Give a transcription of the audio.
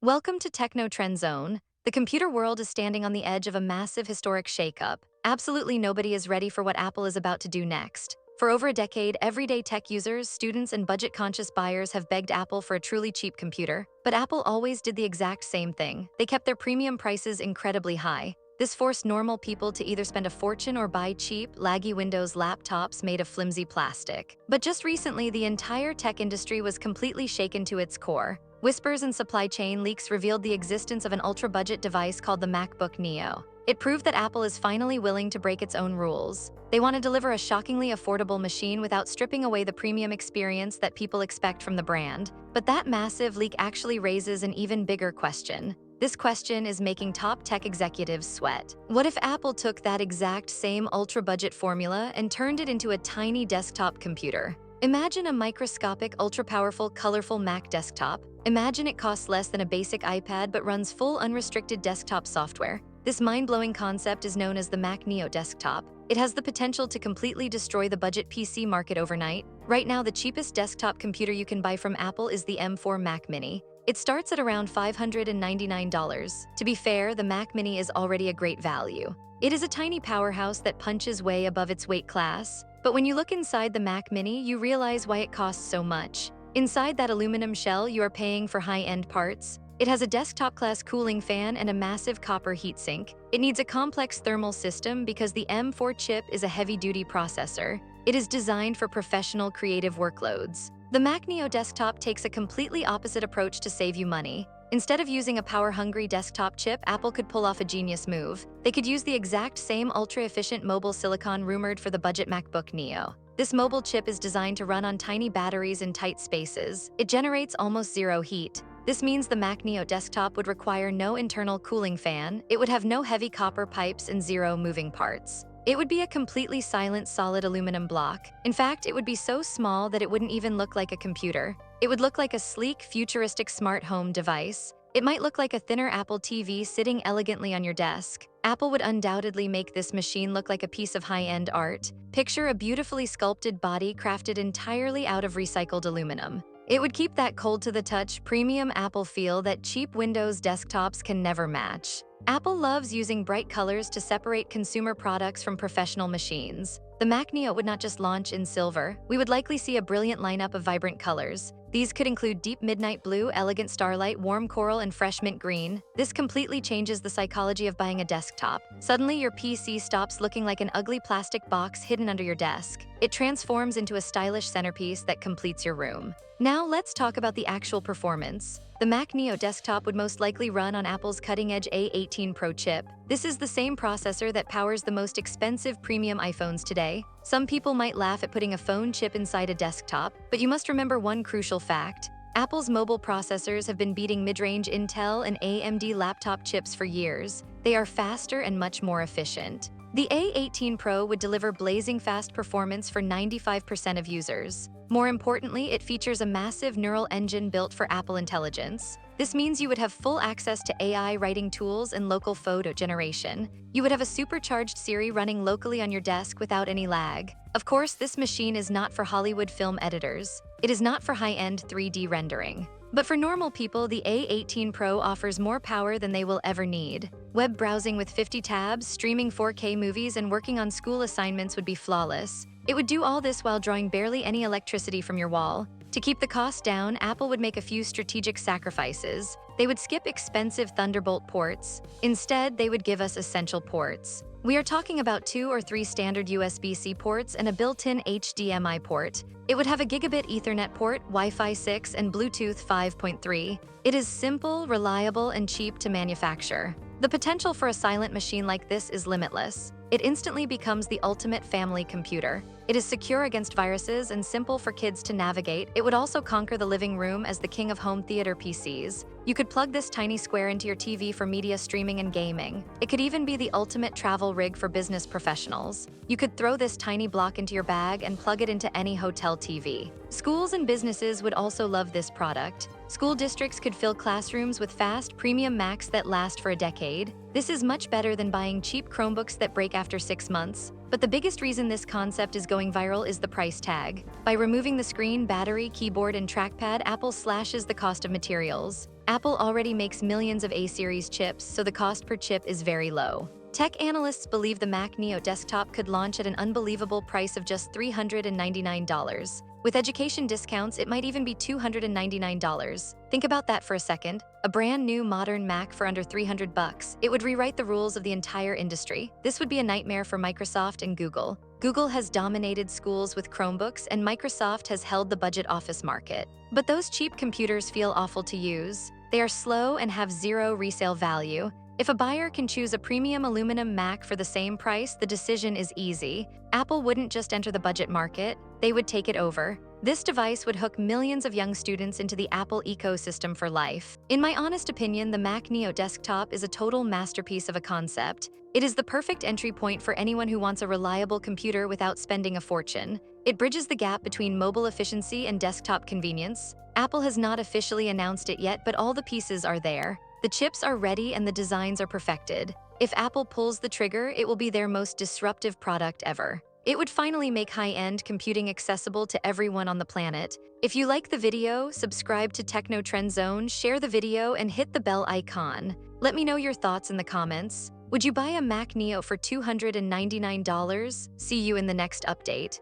Welcome to Techno Trend Zone. The computer world is standing on the edge of a massive historic shakeup. Absolutely nobody is ready for what Apple is about to do next. For over a decade, everyday tech users, students, and budget-conscious buyers have begged Apple for a truly cheap computer. But Apple always did the exact same thing. They kept their premium prices incredibly high. This forced normal people to either spend a fortune or buy cheap, laggy Windows laptops made of flimsy plastic. But just recently, the entire tech industry was completely shaken to its core. Whispers and supply chain leaks revealed the existence of an ultra-budget device called the MacBook Neo. It proved that Apple is finally willing to break its own rules. They want to deliver a shockingly affordable machine without stripping away the premium experience that people expect from the brand. But that massive leak actually raises an even bigger question. This question is making top tech executives sweat. What if Apple took that exact same ultra-budget formula and turned it into a tiny desktop computer? Imagine a microscopic, ultra-powerful, colorful Mac desktop. Imagine it costs less than a basic iPad but runs full unrestricted desktop software. This mind-blowing concept is known as the Mac Neo desktop. It has the potential to completely destroy the budget PC market overnight. Right now, the cheapest desktop computer you can buy from Apple is the M4 Mac Mini. It starts at around $599. To be fair, the Mac Mini is already a great value. It is a tiny powerhouse that punches way above its weight class. But when you look inside the Mac Mini, you realize why it costs so much. Inside that aluminum shell, you are paying for high-end parts. It has a desktop-class cooling fan and a massive copper heatsink. It needs a complex thermal system because the M4 chip is a heavy-duty processor. It is designed for professional creative workloads. The Mac Neo desktop takes a completely opposite approach to save you money. Instead of using a power-hungry desktop chip, Apple could pull off a genius move. They could use the exact same ultra-efficient mobile silicon rumored for the budget MacBook Neo. This mobile chip is designed to run on tiny batteries in tight spaces. It generates almost zero heat. This means the Mac Neo desktop would require no internal cooling fan, it would have no heavy copper pipes and zero moving parts. It would be a completely silent, solid aluminum block. In fact, it would be so small that it wouldn't even look like a computer. It would look like a sleek, futuristic smart home device. It might look like a thinner Apple TV sitting elegantly on your desk. Apple would undoubtedly make this machine look like a piece of high-end art. Picture a beautifully sculpted body crafted entirely out of recycled aluminum. It would keep that cold-to-the-touch, premium Apple feel that cheap Windows desktops can never match. Apple loves using bright colors to separate consumer products from professional machines. The Mac Neo would not just launch in silver. We would likely see a brilliant lineup of vibrant colors. These could include deep midnight blue, elegant starlight, warm coral, and fresh mint green. This completely changes the psychology of buying a desktop. Suddenly, your PC stops looking like an ugly plastic box hidden under your desk. It transforms into a stylish centerpiece that completes your room. Now let's talk about the actual performance. The Mac Neo desktop would most likely run on Apple's cutting-edge A18 Pro chip. This is the same processor that powers the most expensive premium iPhones today. Some people might laugh at putting a phone chip inside a desktop, but you must remember one crucial fact. Apple's mobile processors have been beating mid-range Intel and AMD laptop chips for years. They are faster and much more efficient. The A18 Pro would deliver blazing fast performance for 95% of users. More importantly, it features a massive neural engine built for Apple Intelligence. This means you would have full access to AI writing tools and local photo generation. You would have a supercharged Siri running locally on your desk without any lag. Of course, this machine is not for Hollywood film editors. It is not for high-end 3D rendering. But for normal people, the A18 Pro offers more power than they will ever need. Web browsing with 50 tabs, streaming 4K movies, and working on school assignments would be flawless. It would do all this while drawing barely any electricity from your wall. To keep the cost down, Apple would make a few strategic sacrifices. They would skip expensive Thunderbolt ports. Instead, they would give us essential ports. We are talking about 2 or 3 standard USB-C ports and a built-in HDMI port. It would have a gigabit Ethernet port, Wi-Fi 6, and Bluetooth 5.3. It is simple, reliable, and cheap to manufacture. The potential for a silent machine like this is limitless. It instantly becomes the ultimate family computer. It is secure against viruses and simple for kids to navigate. It would also conquer the living room as the king of home theater PCs. You could plug this tiny square into your TV for media streaming and gaming. It could even be the ultimate travel rig for business professionals. You could throw this tiny block into your bag and plug it into any hotel TV. Schools and businesses would also love this product. School districts could fill classrooms with fast, premium Macs that last for a decade. This is much better than buying cheap Chromebooks that break after 6 months. But the biggest reason this concept is going viral is the price tag. By removing the screen, battery, keyboard, and trackpad, Apple slashes the cost of materials. Apple already makes millions of A-series chips, so the cost per chip is very low. Tech analysts believe the Mac Neo desktop could launch at an unbelievable price of just $399. With education discounts, it might even be $299. Think about that for a second. A brand new modern Mac for under $300. It would rewrite the rules of the entire industry. This would be a nightmare for Microsoft and Google. Google has dominated schools with Chromebooks, and Microsoft has held the budget office market. But those cheap computers feel awful to use. They are slow and have zero resale value. If a buyer can choose a premium aluminum Mac for the same price, the decision is easy. Apple wouldn't just enter the budget market, they would take it over. This device would hook millions of young students into the Apple ecosystem for life. In my honest opinion, the Mac Neo desktop is a total masterpiece of a concept. It is the perfect entry point for anyone who wants a reliable computer without spending a fortune. It bridges the gap between mobile efficiency and desktop convenience. Apple has not officially announced it yet, but all the pieces are there. The chips are ready and the designs are perfected. If Apple pulls the trigger, it will be their most disruptive product ever. It would finally make high-end computing accessible to everyone on the planet. If you like the video, subscribe to Techno Trend Zone, share the video, and hit the bell icon. Let me know your thoughts in the comments. Would you buy a Mac Neo for $299? See you in the next update.